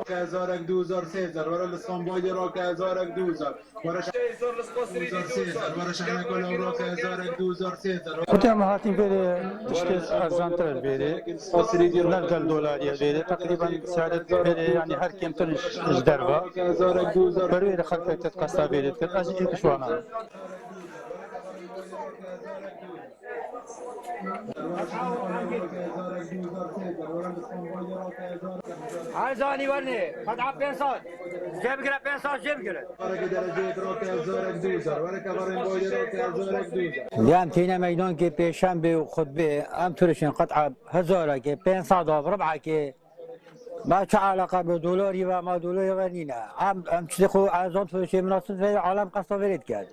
هزارك 2013 ورا الاسطنبولي روك هزارك 2000 ورا ورا شحنة كل روك هزارك 2013 خودم هاتیم بره تشت ارزانتر بره نقدر دلاری بره تقریبا سعرت بره يعني هر كم تنش دربا بروي خلق تتقصى بره از این شوانا عايزاني وني قطعة بينصات جيب كده بينصات جيب كده اليوم تينا ميدان كي بيشنبه وخطبه ام ترشين قطعه هزاره كي 500 بربعه كي ما شو علاقه بدولاري وما دولاري ونينا ام تشتخو عايزون في شيء مناسب في العالم قصه فريد كان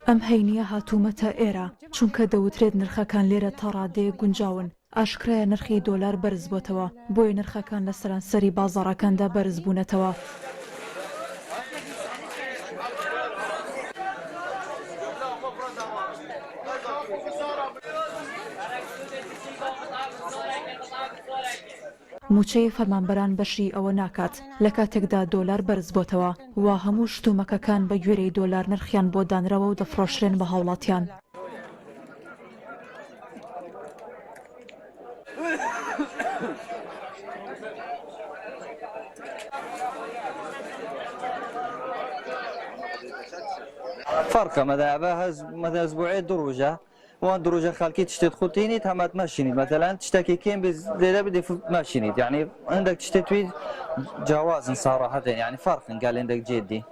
ئەم هەینیە هاتوومەتە ئێرە چونکە دەوترێت نرخەکان لێرە تا ڕادەیە گونجاون ئاشکرایە نرخی دۆلار بەرز بۆتەوە بۆیە نرخەکان لە سەرانسەری بازاڕەکاندا بەرز بوونەتەوە. موچەی فەرمانبەران بەشی ئەوە ناکات لە کاتێکدا دۆلار بەرز بۆتەوە و هەموو شتومەکەکان بە گوێرەی دۆلار نرخیان بۆ دانرەوە و دەفرۆشرێن بە هاوڵاتیان. فرقه مثلا اسبوعي دروجه وان دروجه خالكي تشتت خوتيني تمات ماشيني مثلا تشتكي كين زي بدي ماشيني يعني عندك تشتتوي جواز صراحه يعني فرق قال عندك جدي